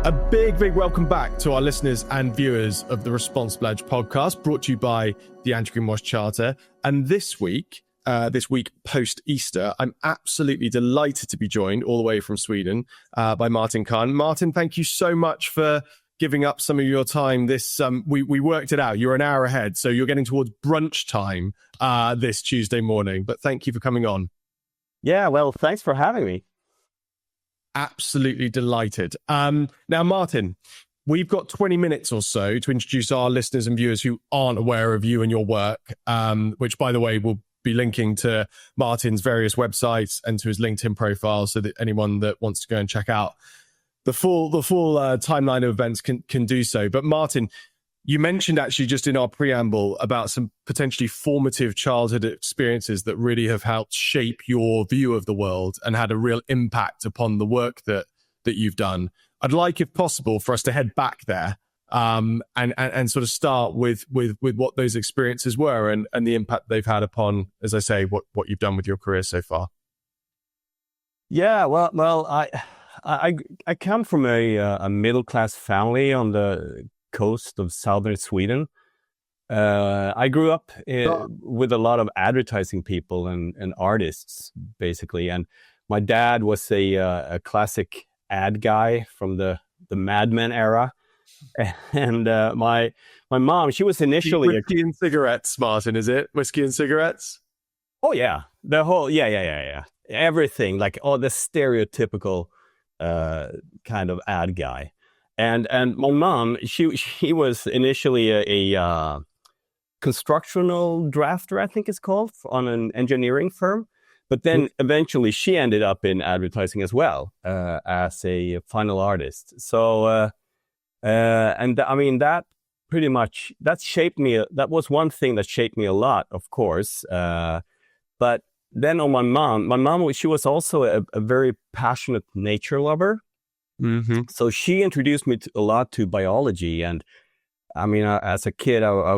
A big welcome back to our listeners and viewers of the Responsible Edge podcast, brought to you by the Anti-Greenwash Charter. And this week post-Easter, I'm absolutely delighted to be joined all the way from Sweden by Martin Kann. Martin, thank you so much for giving up some of your time. We worked it out. You're an hour ahead, so you're getting towards brunch time this Tuesday morning. But thank you for coming on. Yeah, well, thanks for having me. Absolutely delighted. Now, Martin, we've got 20 minutes or so to introduce our listeners and viewers who aren't aware of you and your work, which, by the way, will be linking to Martin's various websites and to his LinkedIn profile, so that anyone that wants to go and check out the full timeline of events can do so. But Martin, you mentioned actually just in our preamble about some potentially formative childhood experiences that really have helped shape your view of the world and had a real impact upon the work that you've done. I'd like, if possible, for us to head back there and sort of start with what those experiences were and the impact they've had upon, as I say, what you've done with your career so far. Yeah, well, I come from a middle class family on the coast of southern Sweden. I grew up with a lot of advertising people and artists, basically. And my dad was a classic ad guy from the Mad Men era. And my mom, she was initially whiskey and cigarettes, Martin, is it? Whiskey and cigarettes? Oh yeah, the whole yeah. Everything, like all the stereotypical kind of ad guy. And my mom, she was initially a constructional drafter, I think it's called, on an engineering firm. But then eventually she ended up in advertising as well, as a final artist. So, and I mean, that pretty much, that shaped me. That was one thing that shaped me a lot, of course. But then on my mom, she was also a very passionate nature lover. Mm-hmm. So she introduced me a lot to biology, and I mean, as a kid, I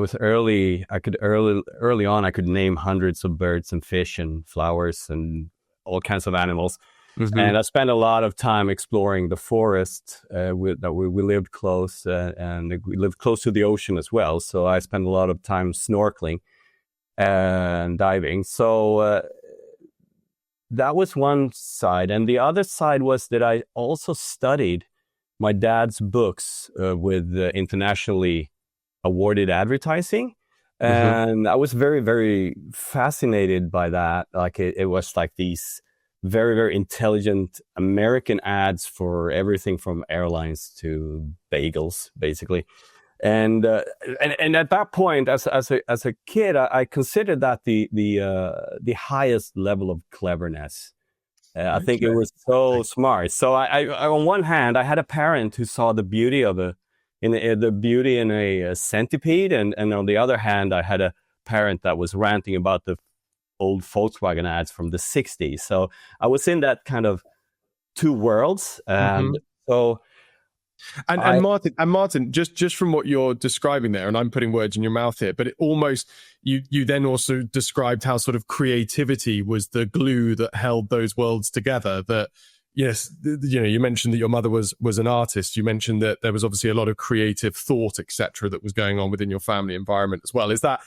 could early on name hundreds of birds and fish and flowers and all kinds of animals. Mm-hmm. And I spent a lot of time exploring the forest. We lived close, and we lived close to the ocean as well. So I spent a lot of time snorkeling and diving. So that was one side. And the other side was that I also studied my dad's books with internationally awarded advertising. Mm-hmm. And I was very, very fascinated by that. Like it was like these very, very intelligent American ads for everything from airlines to bagels, basically. And at that point, as a kid, I considered that the highest level of cleverness. I think it was so smart. So I on one hand, I had a parent who saw the beauty of in a centipede, and on the other hand, I had a parent that was ranting about the old Volkswagen ads from the 60s. So I was in that kind of two worlds, and so. And Martin, just from what you're describing there, and I'm putting words in your mouth here, but it almost you then also described how sort of creativity was the glue that held those worlds together. That yes, you mentioned that your mother was an artist. You mentioned that there was obviously a lot of creative thought, etc., that was going on within your family environment as well. Is that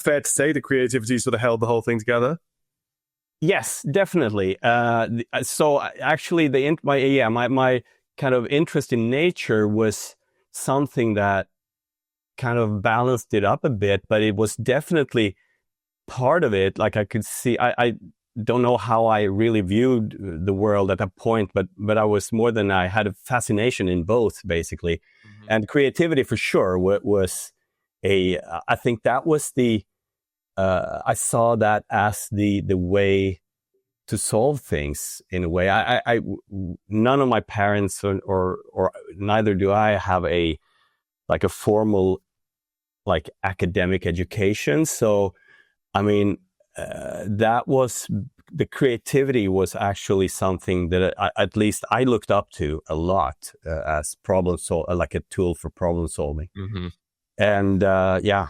fair to say? The creativity sort of held the whole thing together? Yes, definitely. So actually, my kind of interest in nature was something that kind of balanced it up a bit, but it was definitely part of it. Like I could see, I don't know how I really viewed the world at that point, but I was I had a fascination in both, basically. Mm-hmm. And creativity for sure was I think that was I saw that as the way to solve things in a way. I none of my parents or neither do I have a formal academic education. So, I mean, that was the creativity was actually something that at least I looked up to a lot as like a tool for problem solving. Mm-hmm. And yeah.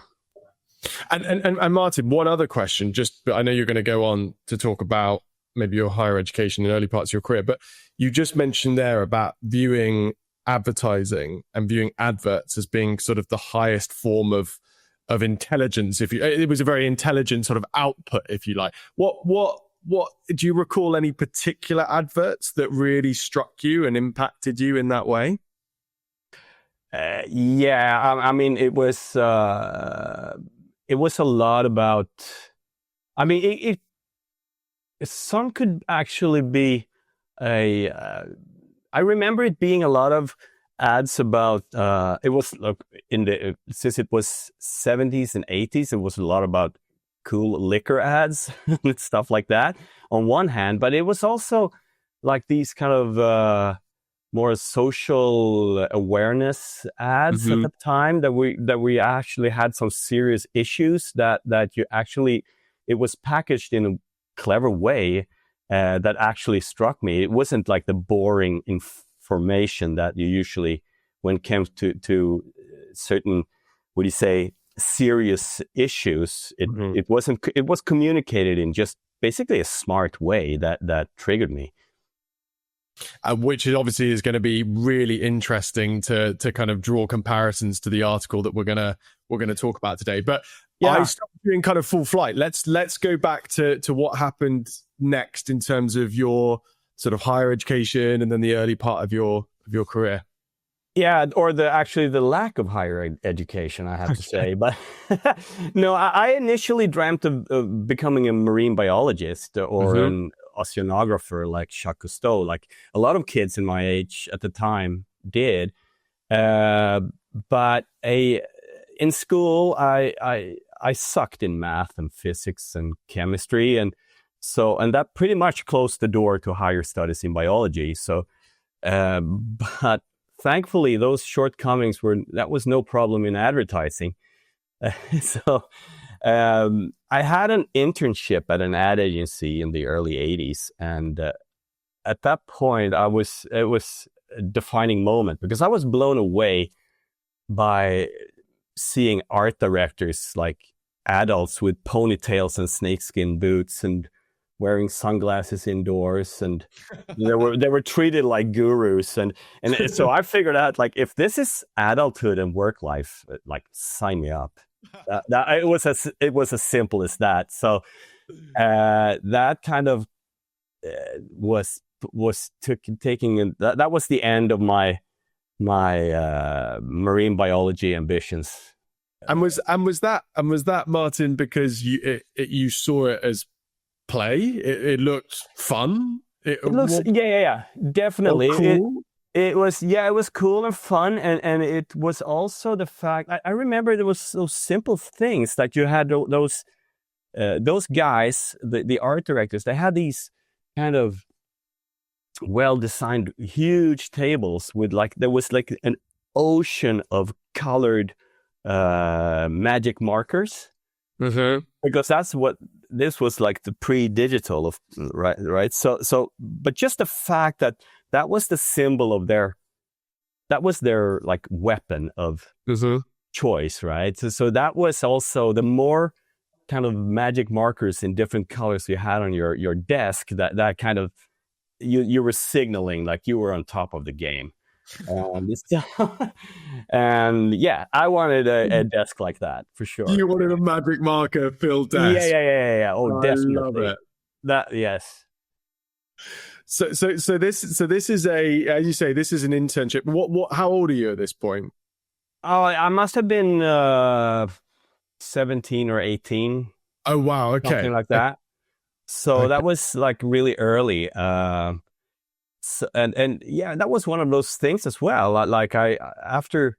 And Martin, one other question, I know you're going to go on to talk about maybe your higher education in early parts of your career, but you just mentioned there about viewing advertising and viewing adverts as being sort of the highest form of intelligence. It was a very intelligent sort of output, if you like. What do you recall any particular adverts that really struck you and impacted you in that way? Yeah, I mean, it was a lot about. I mean, some could actually be I remember it being a lot of ads about. It was since it was 70s and 80s, it was a lot about cool liquor ads and stuff like that on one hand, but it was also like these kind of more social awareness ads at the time that we actually had some serious issues that you actually, it was packaged in a clever way that actually struck me. It wasn't like the boring information that you usually, when it comes to certain, what do you say, serious issues, it wasn't, it was communicated in just basically a smart way that triggered me. Which obviously is going to be really interesting to kind of draw comparisons to the article that we're gonna talk about today. But yeah. I stopped doing kind of full flight. Let's go back to what happened next in terms of your sort of higher education and then the early part of your career. Yeah, or the lack of higher education, I have to say. But no, I initially dreamt of becoming a marine biologist or an oceanographer like Jacques Cousteau, like a lot of kids in my age at the time did. But in school, I sucked in math and physics and chemistry, and that pretty much closed the door to higher studies in biology. So, but thankfully, those shortcomings that was no problem in advertising. So I had an internship at an ad agency in the early 80s. And at that point, it was a defining moment because I was blown away by seeing art directors, like adults with ponytails and snakeskin boots and wearing sunglasses indoors, and they were treated like gurus, and so I figured out, like, if this is adulthood and work life, like, sign me up. It was as simple as that. So that kind of was taking that was the end of my marine biology ambitions. And was that, Martin, because you saw it as play? It looked fun. It looks, yeah, definitely. Cool. It was cool and fun, and it was also the fact. I remember there was those simple things that you had those guys, the art directors. They had these kind of well-designed huge tables with, like, there was like an ocean of colored magic markers. Because that's what this was, like, the pre-digital of, right. So, but just the fact that was the symbol of that was their like weapon of choice, right? So that was also, the more kind of magic markers in different colors you had on your desk, that kind of, you were signaling like you were on top of the game. And yeah, I wanted a desk like that for sure. You wanted a magic marker filled desk? Yeah. Oh, definitely. I love it. That, yes. So this is as you say, this is an internship. How old are you at this point? Oh, I must have been 17 or 18. Oh wow, okay, something like that. So okay. That was like really early. So, and yeah, that was one of those things as well. Like after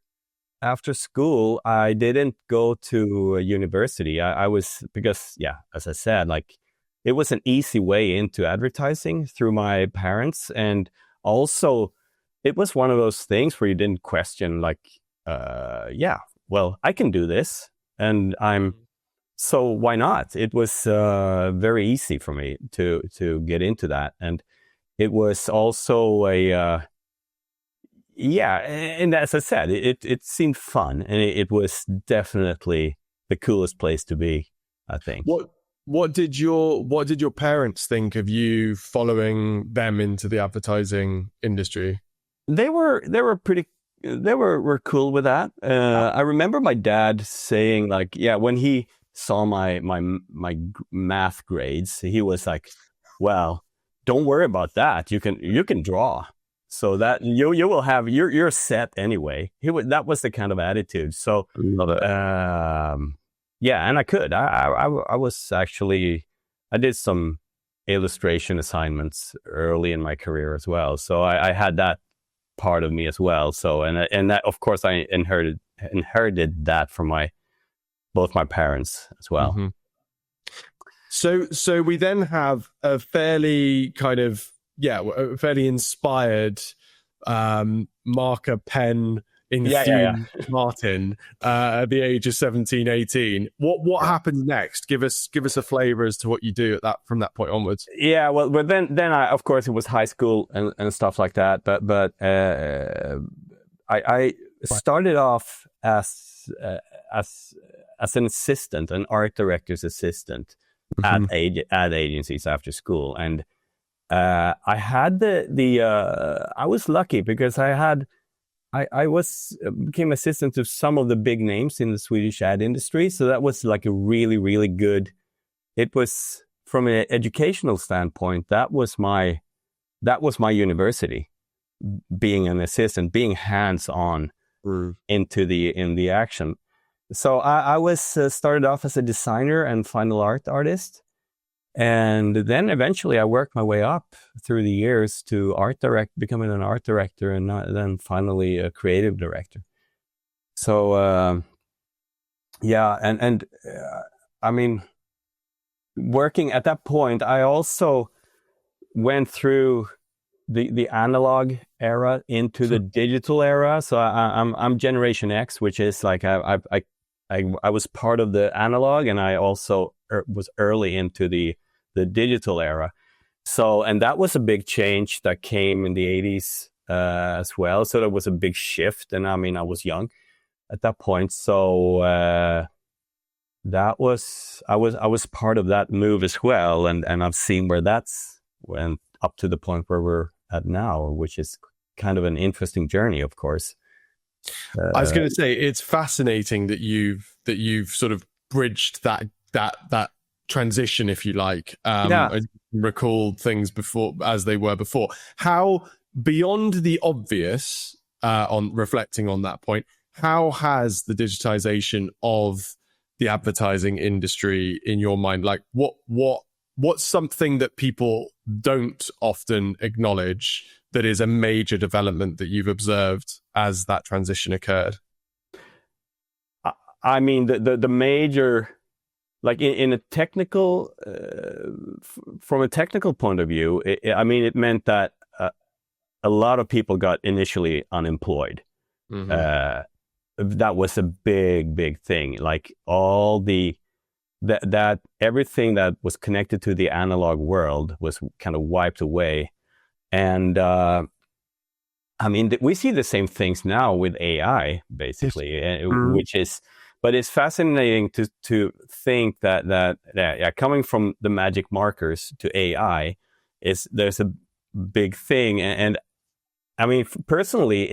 school, I didn't go to a university. I was, because, yeah, as I said, like, it was an easy way into advertising through my parents. And also it was one of those things where you didn't question, like, yeah, well, I can do this, and so why not? It was very easy for me to get into that. And it was also yeah, and as I said, it seemed fun, and it was definitely the coolest place to be, I think. What did your parents think of you following them into the advertising industry? Were cool with that. I remember my dad saying, like, yeah, when he saw my math grades, he was like, well, don't worry about that. You can draw, so that you will have, you're set anyway. That was the kind of attitude. So Love it. yeah, and I was actually, I did some illustration assignments early in my career as well. So I had that part of me as well. So and that, of course, I inherited that from both my parents as well. Mm-hmm. So we then have a fairly kind of a fairly inspired marker pen enthused Martin at the age of 17, 18. What happens next? Give us a flavor as to what you do from that point onwards. Yeah, well, but then I, of course, it was high school and stuff like that. But I started off as an assistant, an art director's assistant at agencies after school, and I had I was lucky because I became assistant to some of the big names in the Swedish ad industry. So that was like a really, really good. It was, from an educational standpoint, that was my university. Being an assistant, being hands-on in the action. So I was started off as a designer and final art artist. And then eventually I worked my way up through the years to becoming an art director, and then finally a creative director. So, I mean, working at that point, I also went through the analog era into the digital era. So I'm Generation X, which is like I was part of the analog, and I also was early into the digital era. So, and that was a big change that came in the 80s as well. So there was a big shift, and I mean, I was young at that point. So I was part of that move as well, and I've seen where that's went up to the point where we're at now, which is kind of an interesting journey, of course. I was going to say, it's fascinating that you've sort of bridged that transition, if you like, and recall things before as they were before. How, beyond the obvious, on reflecting on that point, how has the digitization of the advertising industry, in your mind, like what's something that people don't often acknowledge that is a major development that you've observed as that transition occurred? I mean, the major, like in a technical, from a technical point of view, it meant that a lot of people got initially unemployed. That was a big thing. Like all that everything that was connected to the analog world was kind of wiped away. And I mean, we see the same things now with AI, basically, which is. But it's fascinating to think that coming from the magic markers to AI, there's a big thing. And I mean, personally,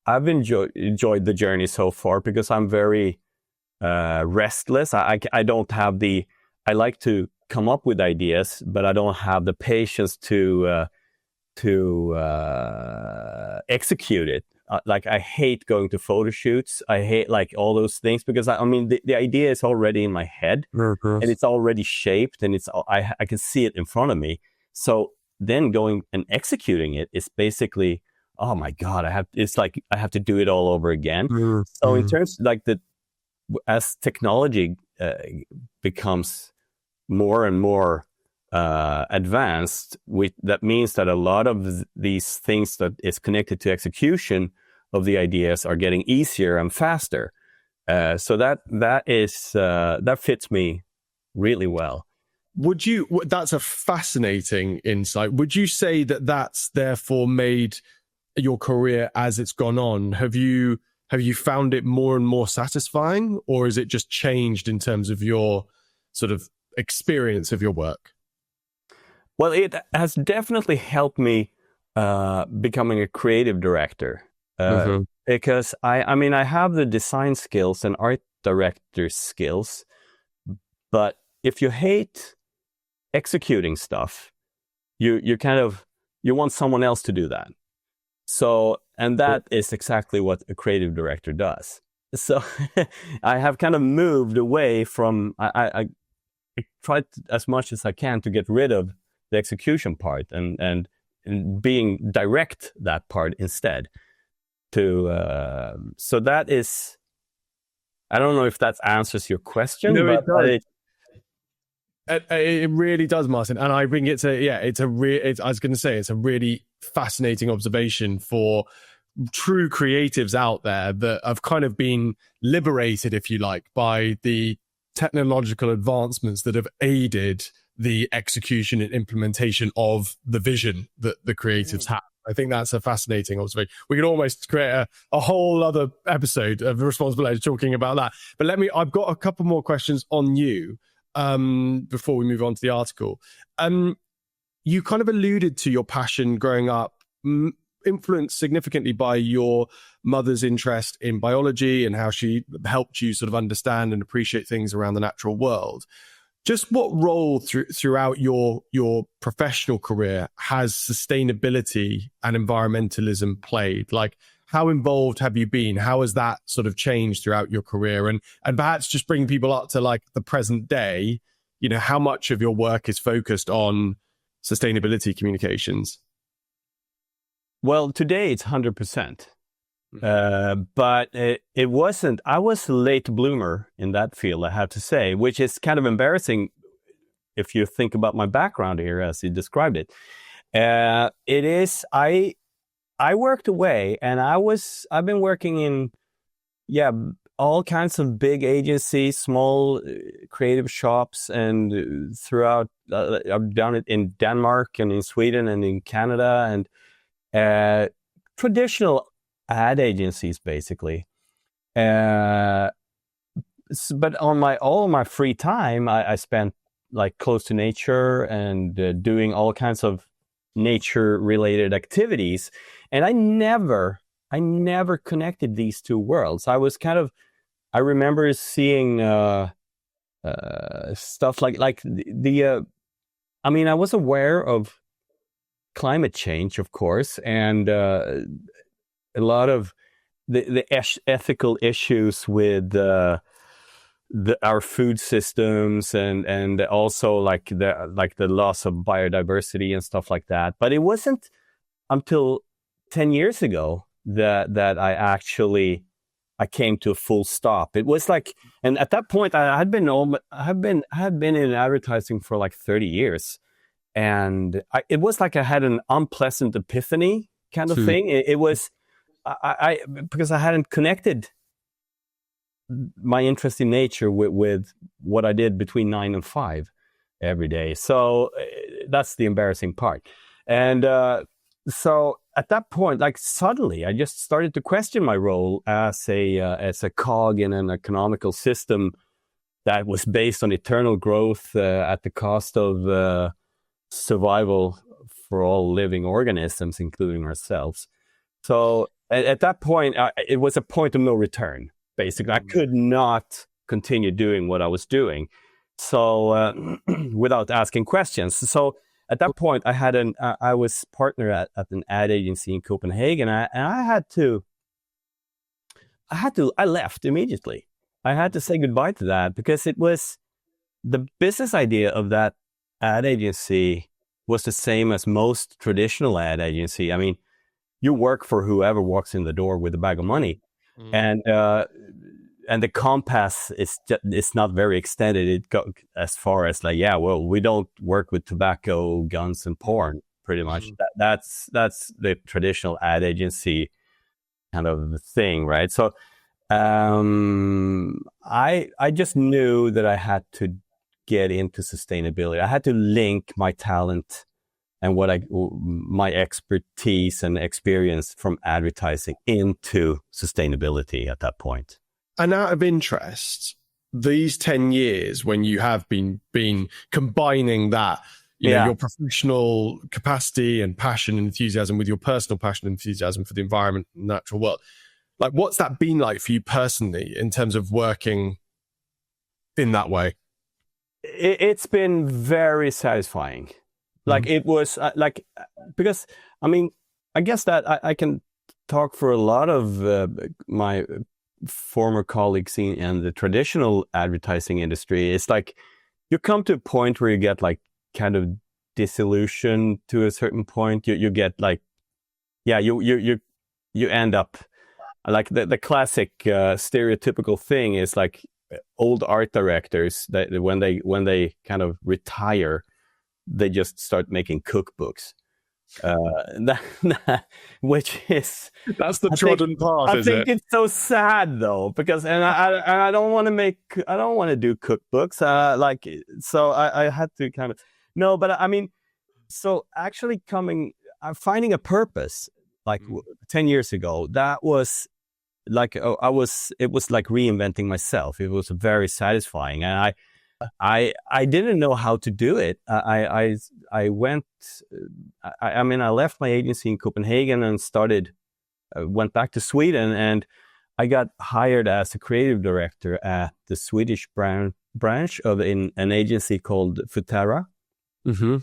I've enjoyed the journey so far, because I'm very restless. I don't have I like to come up with ideas, but I don't have the patience to execute it. Like, I hate going to photo shoots. I hate like all those things, because I mean the idea is already in my head, and it's already shaped, and I can see it in front of me. So then going and executing it is basically, oh my God, I have to do it all over again. So in terms like as technology becomes more and more advanced, that means that a lot of these things that is connected to execution of the ideas are getting easier and faster. So that fits me really well. That's a fascinating insight. Would you say that that's therefore made your career, as it's gone on, have you found it more and more satisfying, or is it just changed in terms of your sort of experience of your work? Well, it has definitely helped me becoming a creative director. Mhm. Because I have the design skills and art director skills, but if you hate executing stuff, you want someone else to do that. So, and that is exactly what a creative director does. So I have kind of moved away from, I tried as much as I can to get rid of the execution part and being direct that part instead. So that is, I don't know if that answers your question, No, but it does. It really does, Martin. And I think it's I was going to say, it's a really fascinating observation for true creatives out there that have kind of been liberated, if you like, by the technological advancements that have aided the execution and implementation of the vision that the creatives have. I think that's a fascinating observation. We could almost create a whole other episode of Responsible Edge talking about that. But I've got a couple more questions on you before we move on to the article. You kind of alluded to your passion growing up, influenced significantly by your mother's interest in biology and how she helped you sort of understand and appreciate things around the natural world. Just what role throughout your professional career has sustainability and environmentalism played? Like, how involved have you been? How has that sort of changed throughout your career? And perhaps just bring people up to like the present day, how much of your work is focused on sustainability communications? Well, today it's 100%. But it wasn't. I was a late bloomer in that field, I have to say, which is kind of embarrassing if you think about my background here, as you described it. It is. I worked away, and I've been working in all kinds of big agencies, small creative shops, and throughout. I've done it in Denmark and in Sweden and in Canada and traditional ad agencies, basically. But on all my free time, I spent like close to nature and doing all kinds of nature-related activities. And I never connected these two worlds. I remember seeing stuff like I was aware of climate change, of course, and a lot of the ethical issues with our food systems and also like the loss of biodiversity and stuff like that. But it wasn't until 10 years ago that I came to a full stop. It was like, and at that point I had been in advertising for like 30 years, and it was like I had an unpleasant epiphany kind of thing. It was. Because I hadn't connected my interest in nature with what I did between 9 and 5 every day. So that's the embarrassing part. And so at that point, like suddenly, I just started to question my role as a cog in an economical system that was based on eternal growth at the cost of survival for all living organisms, including ourselves. So at that point, it was a point of no return, basically. I could not continue doing what I was doing, so without asking questions. So at that point, I was partner at an ad agency in Copenhagen, and I left immediately. I had to say goodbye to that because it was the business idea of that ad agency was the same as most traditional ad agency. I mean, you work for whoever walks in the door with a bag of money, and the compass is not very extended. It goes as far as like, we don't work with tobacco, guns, and porn. Pretty much, that's the traditional ad agency kind of thing, right? So, I just knew that I had to get into sustainability. I had to link my talent and my expertise and experience from advertising into sustainability at that point. And out of interest, these 10 years when you have been combining that, your professional capacity and passion and enthusiasm with your personal passion and enthusiasm for the environment and natural world. Like, what's that been like for you personally in terms of working in that way? It's been very satisfying. Like it was because I mean, I guess that I can talk for a lot of my former colleagues in the traditional advertising industry. It's like you come to a point where you get like kind of disillusioned to a certain point. You get like, you end up like the classic stereotypical thing is like old art directors that when they kind of retire, they just start making cookbooks. Which is that's the trodden path. I think it's so sad though, because I don't want to do cookbooks. So I had to kind of no, but I mean, so actually finding a purpose like 10 years ago, that was like it was like reinventing myself. It was very satisfying, and I didn't know how to do it. I left my agency in Copenhagen and went back to Sweden, and I got hired as a creative director at the Swedish branch of an agency called Futera. Mm-hmm.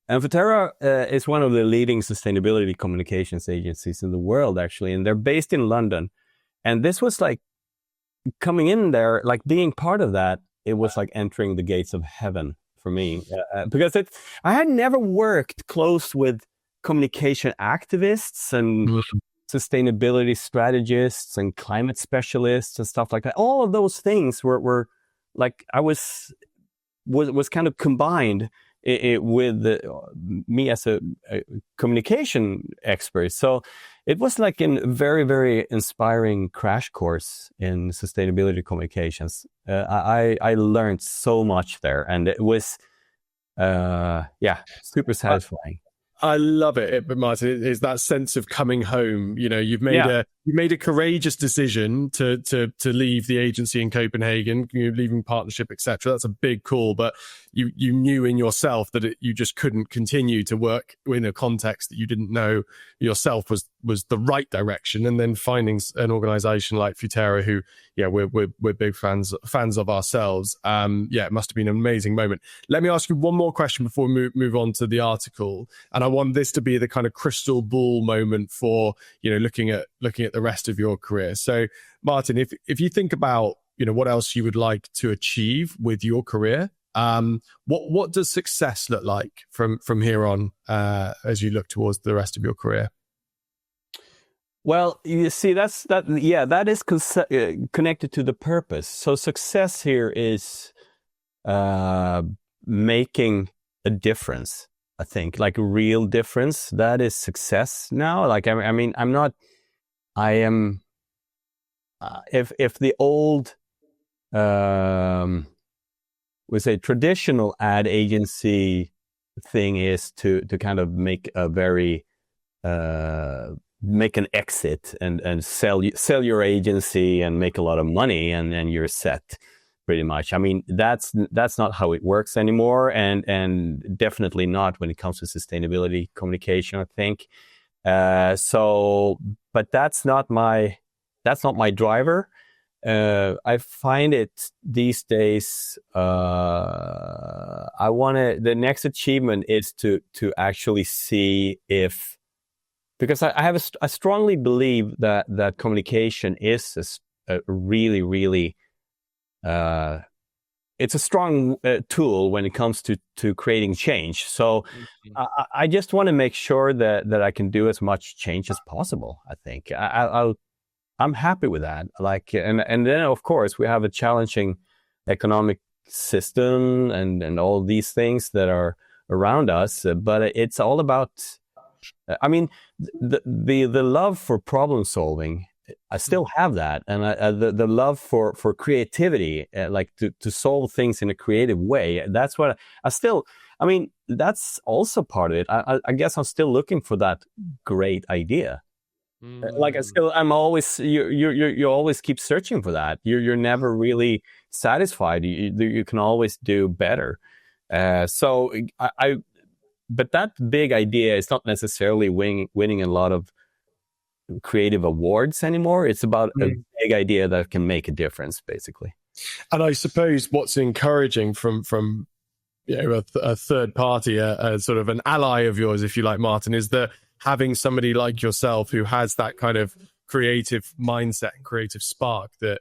And Futera is one of the leading sustainability communications agencies in the world, actually, and they're based in London. And this was like coming in there, like being part of that. It was like entering the gates of heaven for me, because I had never worked close with communication activists and sustainability strategists and climate specialists and stuff like that. All of those things were like I was kind of combined with me as a communication expert. So it was like a very, very inspiring crash course in sustainability communications. I learned so much there, and it was, super satisfying. I love it, but Martin, it is that sense of coming home. You know, you've made a courageous decision to leave the agency in Copenhagen, leaving partnership, etc. That's a big call, but you knew in yourself that you just couldn't continue to work in a context that you didn't know yourself was the right direction. And then finding an organization like Futera, who we're big fans of ourselves. It must have been an amazing moment. Let me ask you one more question before we move on to the article, and I want this to be the kind of crystal ball moment for looking at the rest of your career. So Martin, if you think about what else you would like to achieve with your career, what does success look like from here on as you look towards the rest of your career? Well, you see, that is connected to the purpose. So success here is making a difference. I think like a real difference. That is success now. Like I mean, I am. If the old, we say traditional ad agency thing is to kind of make a very make an exit and sell your agency and make a lot of money and then you're set pretty much. I mean, that's not how it works anymore, and definitely not when it comes to sustainability communication, I think. But that's not my driver. I find it these days. The next achievement is to actually see if, because I strongly believe that communication is a really, really it's a strong tool when it comes to creating change. So I just want to make sure that I can do as much change as possible. I think I'm happy with that. Like, and then of course we have a challenging economic system and all these things that are around us. But it's all about, I mean, the love for problem solving. I still have that, and the love for creativity, like to solve things in a creative way. That's what I mean, that's also part of it. I guess I'm still looking for that great idea. Like I'm always, you always keep searching for that. You're never really satisfied. You can always do better. But that big idea is not necessarily winning a lot of creative awards anymore. It's about a big idea that can make a difference, basically. And I suppose what's encouraging from a third party, a sort of an ally of yours, if you like, Martin, is that having somebody like yourself who has that kind of creative mindset and creative spark, that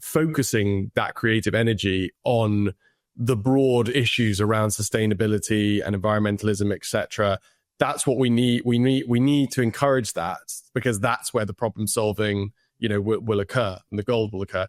focusing that creative energy on the broad issues around sustainability and environmentalism, etc. That's what we need. We need to encourage that, because that's where the problem solving, will occur and the goal will occur.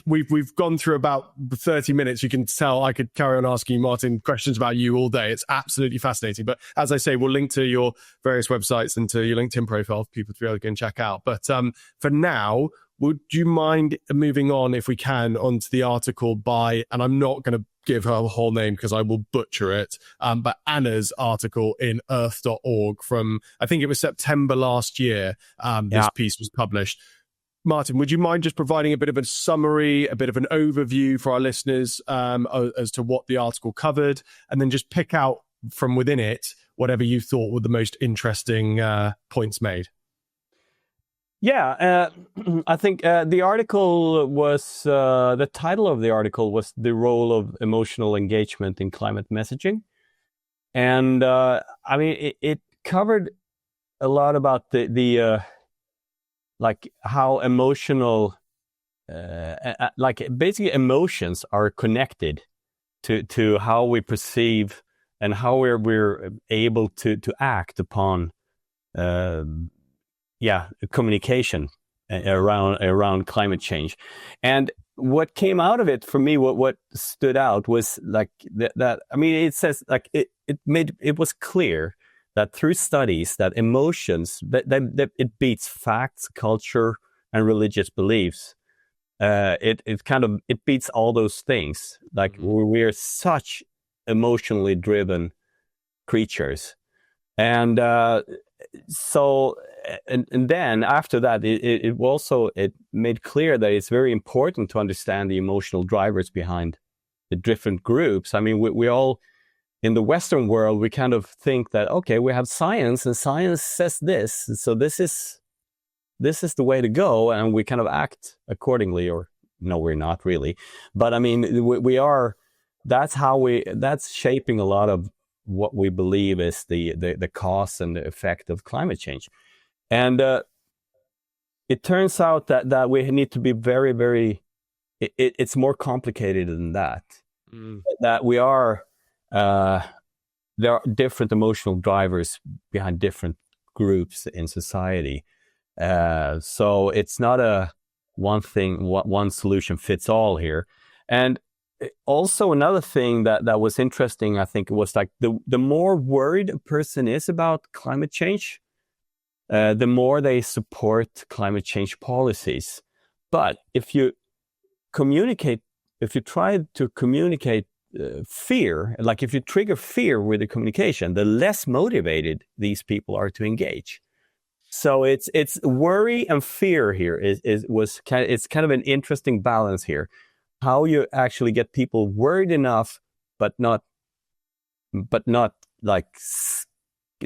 We've gone through about 30 minutes. You can tell I could carry on asking you, Martin, questions about you all day. It's absolutely fascinating. But as I say, we'll link to your various websites and to your LinkedIn profile for people to be able to go and check out. But for now, would you mind moving on, if we can, onto the article by, and I'm not going to give her whole name because I will butcher it, but Anna's article in earth.org from, I think it was September last year, this piece was published. Martin, would you mind just providing a bit of a summary, a bit of an overview for our listeners as to what the article covered, and then just pick out from within it whatever you thought were the most interesting points made? Yeah, I think the article was, the title of the article was The Role of Emotional Engagement in Climate Messaging. And it covered a lot about the like how emotional, basically emotions are connected to how we perceive and how we're able to act upon communication around climate change. And what came out of it for me, what stood out was like that it says like it was clear that through studies that emotions that it beats facts, culture, and religious beliefs. It beats all those things. Like we are such emotionally driven creatures. And and then after that, it made clear that it's very important to understand the emotional drivers behind the different groups. I mean, we all, in the Western world, we kind of think that, okay, we have science and science says this, so this is the way to go, and we kind of act accordingly, or no, we're not really. But I mean, we are, that's shaping a lot of what we believe is the cause and the effect of climate change. And it turns out that we need to be very, very, it's more complicated than that. That we are, there are different emotional drivers behind different groups in society. So it's not a one solution fits all here. And also another thing that was interesting, I think, was like the more worried a person is about climate change, the more they support climate change policies. But if you try to communicate fear, like if you trigger fear with the communication, the less motivated these people are to engage. So it's worry and fear here it's kind of an interesting balance here. How you actually get people worried enough, but not like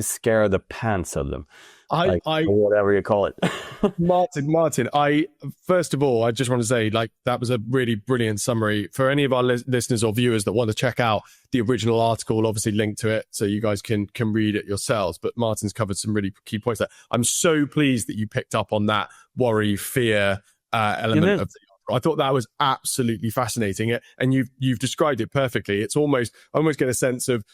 scare the pants of them. Or whatever you call it. Martin, first of all, I just want to say, like, that was a really brilliant summary. For any of our listeners or viewers that want to check out the original article, we'll obviously link to it so you guys can read it yourselves. But Martin's covered some really key points there. I'm so pleased that you picked up on that worry, fear element of the article. I thought that was absolutely fascinating. And you've described it perfectly. It's I almost get a sense of,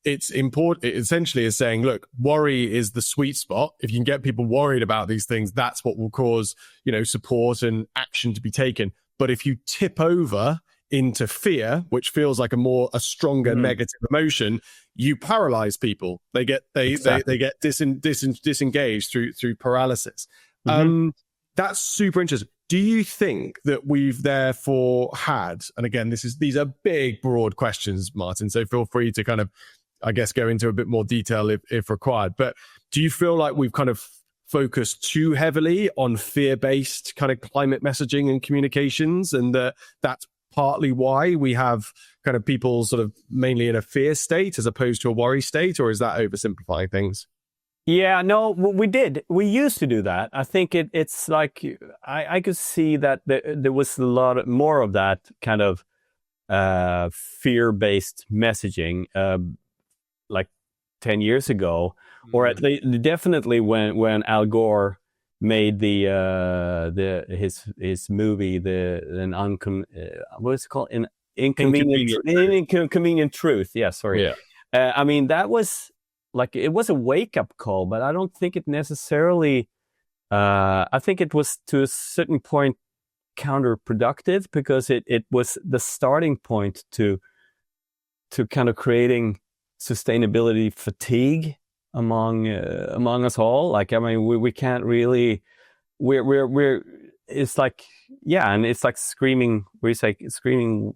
it's important. It essentially is saying, look, worry is the sweet spot. If you can get people worried about these things, that's what will cause, support and action to be taken. But if you tip over into fear, which feels like a stronger negative emotion, you paralyze people. They get disengaged through paralysis. That's super interesting. Do you think that we've therefore had, and again, these are big, broad questions, Martin, so feel free to kind of, I guess, go into a bit more detail if required. But do you feel like we've kind of focused too heavily on fear-based kind of climate messaging and communications, and that's partly why we have kind of people sort of mainly in a fear state as opposed to a worry state, or is that oversimplifying things? Yeah, no, we did. We used to do that. I think it's like I could see that there was a lot more of that kind of fear-based messaging like 10 years ago, or at least definitely when Al Gore made his movie what is it called, Inconvenient Truth. Yeah, sorry. Yeah. I mean, that was like, it was a wake-up call, but I don't think it necessarily I think it was to a certain point counterproductive, because it was the starting point to kind of creating sustainability fatigue among us all. Like, I mean, we can't really, we're it's like, yeah, and it's like screaming,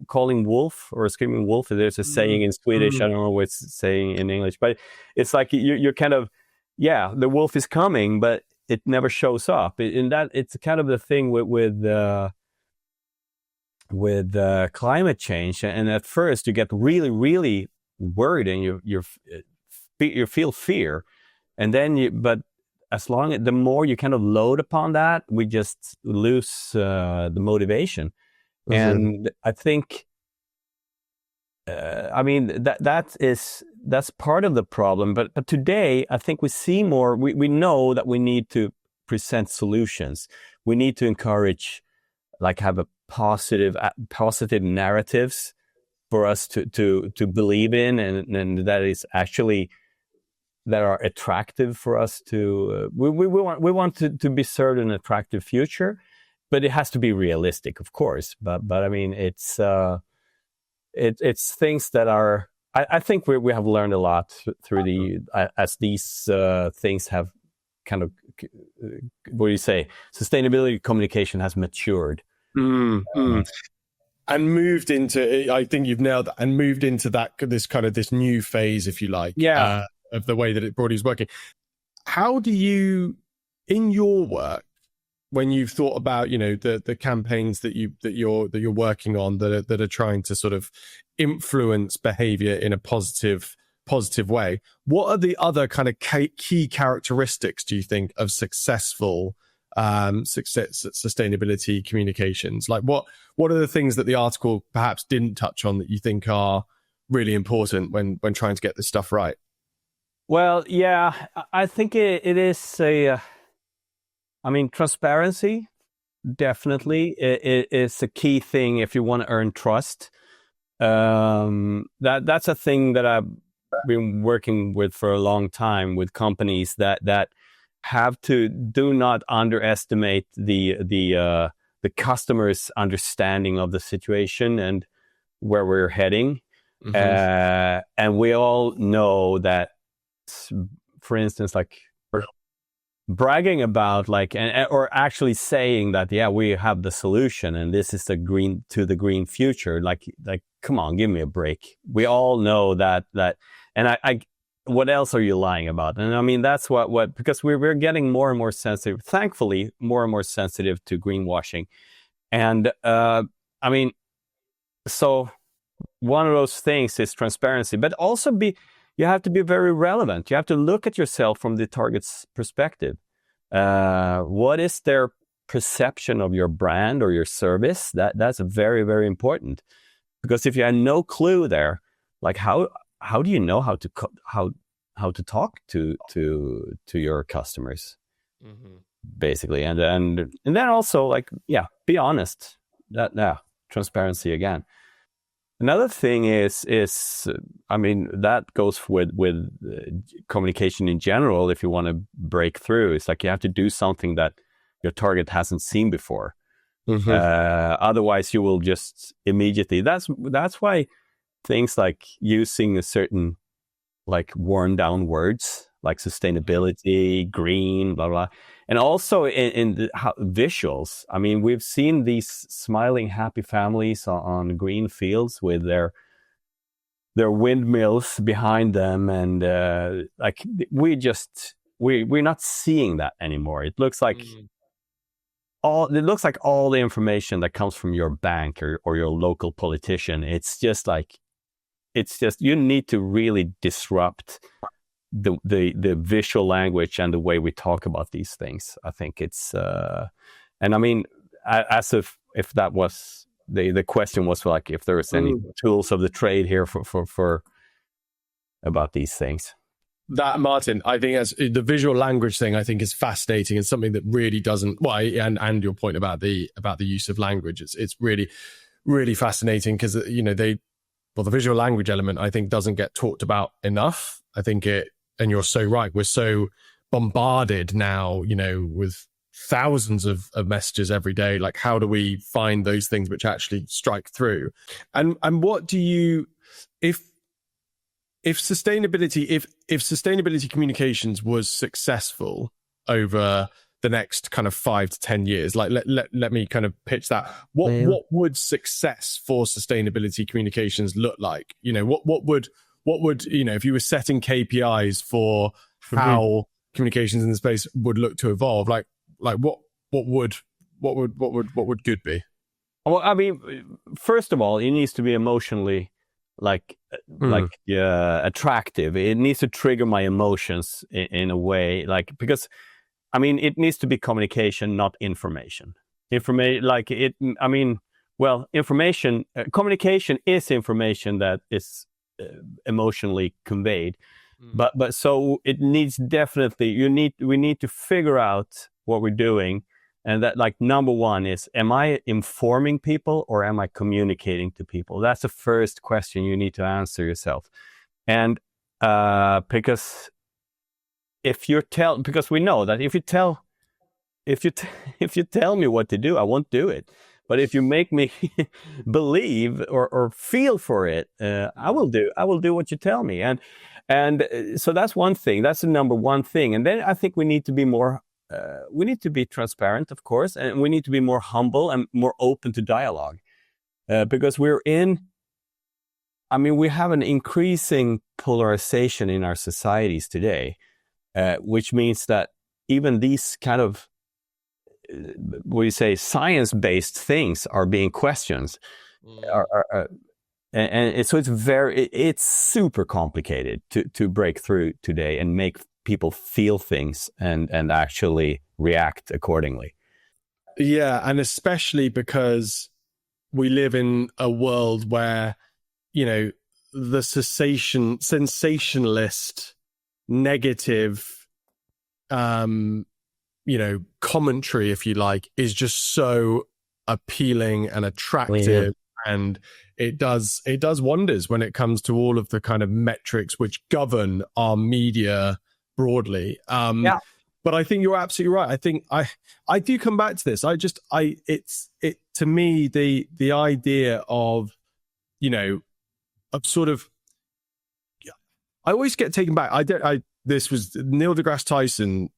calling wolf, or screaming wolf. There's a saying in Swedish, I don't know what it's saying in English, but it's like you're kind of, yeah, the wolf is coming, but it never shows up. In that, it's kind of the thing with climate change. And at first you get really, really worried, and you feel fear, and then but the more you kind of load upon that, we just lose the motivation. And I think, I mean, that's part of the problem. But today, I think we see more. We know that we need to present solutions. We need to encourage, like, have a positive narratives for us to believe in, and that is actually that are attractive for us to. We want to be served an attractive future, but it has to be realistic, of course. But I mean, it's things that are. I think we have learned a lot through as these things have kind of, what do you say, sustainability communication has matured. And moved into, I think you've nailed that, and moved into this new phase, if you like, of the way that it broadly is working. How do you, in your work, when you've thought about, the campaigns that you're working on that are trying to sort of influence behavior in a positive way, what are the other kind of key characteristics, do you think, of successful sustainability communications? Like, what are the things that the article perhaps didn't touch on that you think are really important when trying to get this stuff right? Well, yeah, I think it is transparency, definitely, it is a key thing if you want to earn trust. That's a thing that I've been working with for a long time with companies that have to do not underestimate the customer's understanding of the situation and where we're heading. And we all know that, for instance, like bragging about or actually saying that, yeah, we have the solution and this is the green future. Like, come on, give me a break. We all know that, and I what else are you lying about? And I mean, that's what because we're getting more and more sensitive, thankfully, more and more sensitive to greenwashing. And I mean, so one of those things is transparency, but also you have to be very relevant. You have to look at yourself from the target's perspective. What is their perception of your brand or your service? That's very, very important, because if you have no clue there, like how do you know how to talk to your customers, basically, and then also, like, be honest. Transparency again. Another thing is I mean, that goes with communication in general. If you want to break through, it's like you have to do something that your target hasn't seen before. Otherwise, you will just immediately. That's why things like using a certain, like, worn down words like sustainability, green, blah blah, and also in the visuals. I mean, we've seen these smiling, happy families on green fields with their windmills behind them, and we're not seeing that anymore. It looks like it looks like all the information that comes from your bank or your local politician. It's just you need to really disrupt the visual language and the way we talk about these things. I think it's and I mean, as if that was the question was like if there is any tools of the trade here for about these things. That, Martin, I think as the visual language thing, I think is fascinating and something that really doesn't. Well, and your point about the use of language, it's really, really fascinating because the visual language element I think doesn't get talked about enough. I think and you're so right. We're so bombarded now, with thousands of messages every day. Like, how do we find those things which actually strike through? And what do you, if sustainability communications was successful over the next kind of 5 to 10 years, like let me kind of pitch that. What would success for sustainability communications look like? What would if you were setting KPIs for how communications in the space would look to evolve, like what would good be? Well, I mean, first of all, it needs to be emotionally attractive. It needs to trigger my emotions in a way, because I mean, it needs to be communication, not information. Communication is information that is emotionally conveyed. But so it needs definitely, we need to figure out what we're doing. And that, number one is, am I informing people or am I communicating to people? That's the first question you need to answer yourself. And because we know that if you tell me what to do, I won't do it. But if you make me believe or feel for it, I will do what you tell me. And so that's one thing. That's the number one thing. And then I think we need to be more. We need to be transparent, of course, and we need to be more humble and more open to dialogue, because we have an increasing polarization in our societies today, which means that even these kind of, science-based things are being questioned. And so it's super complicated to break through today and make people feel things and actually react accordingly. Yeah, and especially because we live in a world where, the sensationalist, negative, commentary, if you like, is just so appealing and attractive. And it does wonders when it comes to all of the kind of metrics which govern our media broadly. But I think you're absolutely right. I think I do come back to this. To me, the idea of, of sort of, I always get taken back. This was Neil deGrasse Tyson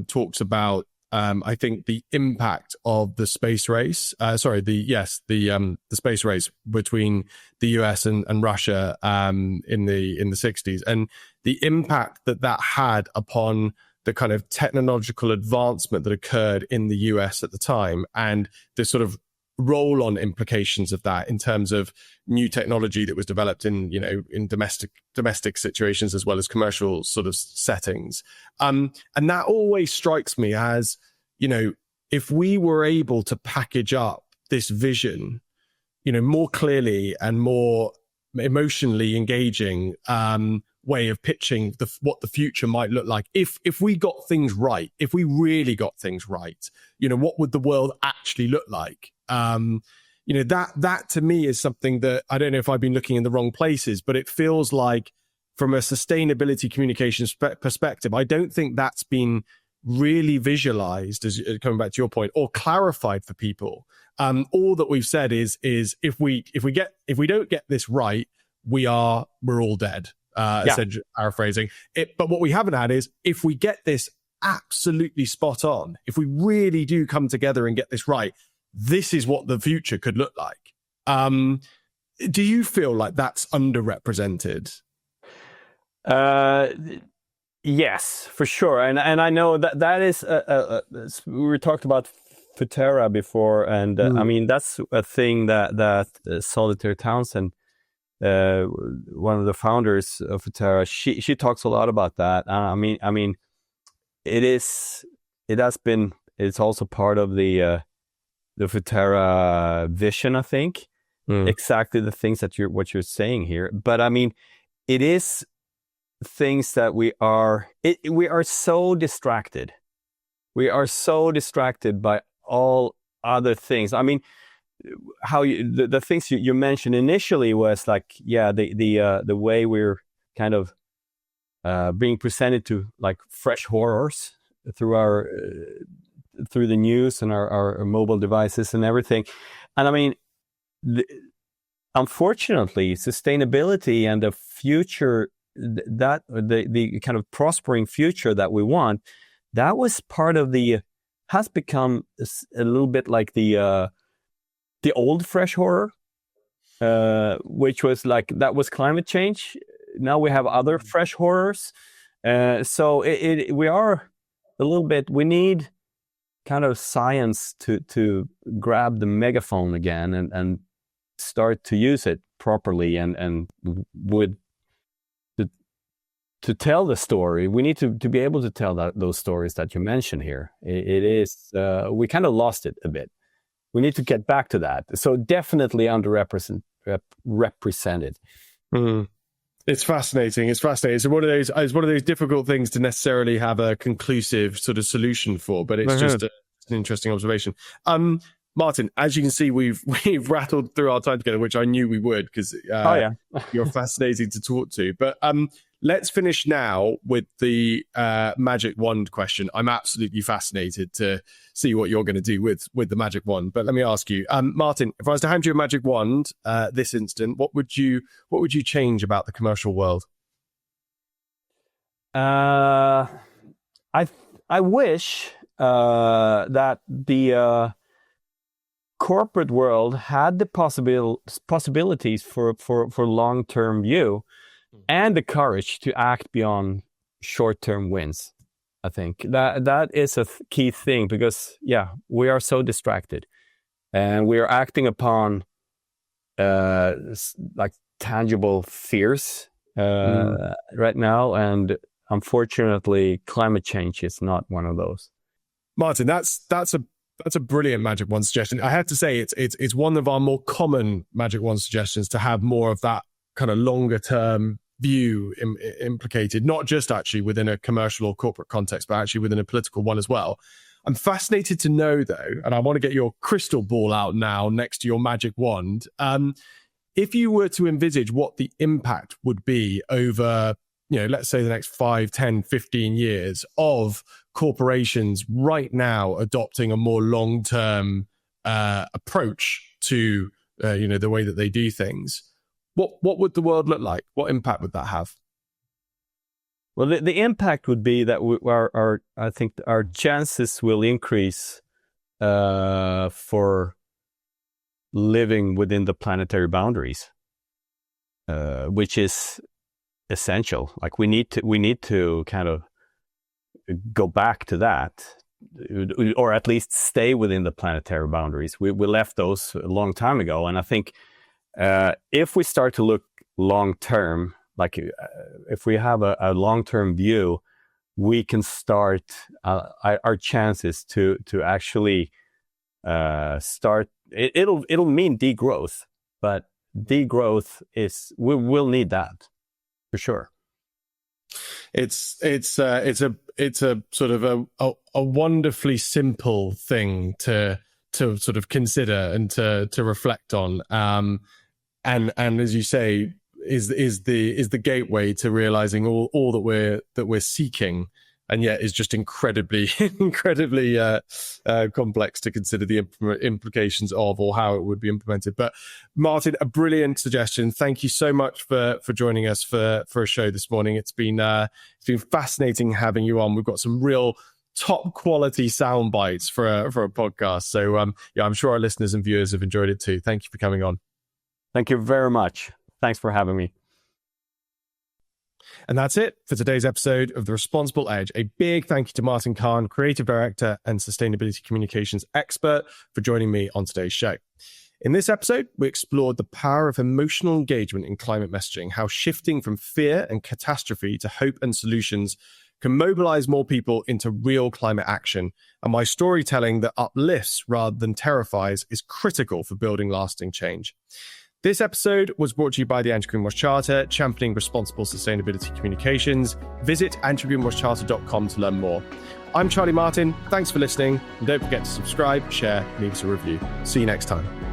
talks about, I think, the impact of the space race. The space race between the US and Russia in the 60s, and the impact that had upon the kind of technological advancement that occurred in the US at the time, and the sort of roll-on implications of that in terms of new technology that was developed in domestic situations as well as commercial sort of settings. And that always strikes me as, if we were able to package up this vision, more clearly and more emotionally engaging way of pitching what the future might look like, if we got things right, if we really got things right, what would the world actually look like? That to me is something that, I don't know if I've been looking in the wrong places, but it feels like from a sustainability communications perspective, I don't think that's been really visualized, as coming back to your point, or clarified for people. All that we've said is if we don't get this right, we're all dead. Essentially paraphrasing it. But what we haven't had is, if we get this absolutely spot on, if we really do come together and get this right, this is what the future could look like. Do you feel like that's underrepresented? Yes, for sure. And I know that is, we talked about Futera before, and I mean that's a thing that Solitaire Townsend, one of the founders of Futera, she talks a lot about that. I mean, it's also part of the Futera vision, I think. Exactly the things that you're saying here, but I mean, it is things that we are so distracted. We are so distracted by all other things. I mean, how the things you mentioned initially was like, the way we're kind of being presented to like fresh horrors through through the news and our mobile devices and everything. And I mean, unfortunately, sustainability and the future, that the kind of prospering future that we want, that was part of has become a little bit like the old fresh horror, which was like, that was climate change. Now we have other fresh horrors. So we are a little bit, we need kind of science to grab the megaphone again and start to use it properly and to tell the story. We need to be able to tell those stories that you mentioned here. It is, we kind of lost it a bit. We need to get back to that. So definitely underrepresented. It's fascinating. It's fascinating. It's one of those difficult things to necessarily have a conclusive sort of solution for, but it's just an interesting observation. Martin, as you can see, we've rattled through our time together, which I knew we would, because you're fascinating to talk to. But let's finish now with the magic wand question. I'm absolutely fascinated to see what you're going to do with the magic wand. But let me ask you, Martin, if I was to hand you a magic wand this instant, what would you change about the commercial world? I wish that the corporate world had the possibilities for long-term view and the courage to act beyond short-term wins. I think that is a key thing, because we are so distracted and we are acting upon like tangible fears right now, and unfortunately climate change is not one of those. Martin, that's a brilliant magic wand suggestion. I have to say, it's one of our more common magic wand suggestions to have more of that kind of longer term view implicated, not just actually within a commercial or corporate context, but actually within a political one as well. I'm fascinated to know, though, and I want to get your crystal ball out now next to your magic wand. If you were to envisage what the impact would be over, let's say the next 5, 10, 15 years of corporations right now adopting a more long-term approach to, the way that they do things, what would the world look like? What impact would that have? Well, the impact would be that I think our chances will increase for living within the planetary boundaries, which is essential. Like we need to kind of go back to that, or at least stay within the planetary boundaries. We left those a long time ago, and I think if we start to look long term, like if we have a long term view, we can start our chances to actually start. It'll mean degrowth, but degrowth we'll need that for sure. It's a sort of a wonderfully simple thing to sort of consider and to reflect on, and as you say, is the gateway to realizing all that we're seeking, and yet is just incredibly complex to consider the implications of, or how it would be implemented. But Martin, a brilliant suggestion. Thank you so much for joining us for a show this morning. It's been fascinating having you on. We've got some real top quality sound bites for a podcast. So I'm sure our listeners and viewers have enjoyed it too. Thank you for coming on. Thank you very much. Thanks for having me. And that's it for today's episode of The Responsible Edge. A big thank you to Martin Kann, Creative Director and Sustainability Communications Expert, for joining me on today's show. In this episode, we explored the power of emotional engagement in climate messaging, how shifting from fear and catastrophe to hope and solutions can mobilize more people into real climate action, and why storytelling that uplifts rather than terrifies is critical for building lasting change. This episode was brought to you by the Anti-Greenwash Charter, championing responsible sustainability communications. Visit antigreenwashcharter.com to learn more. I'm Charlie Martin. Thanks for listening. And don't forget to subscribe, share, and leave us a review. See you next time.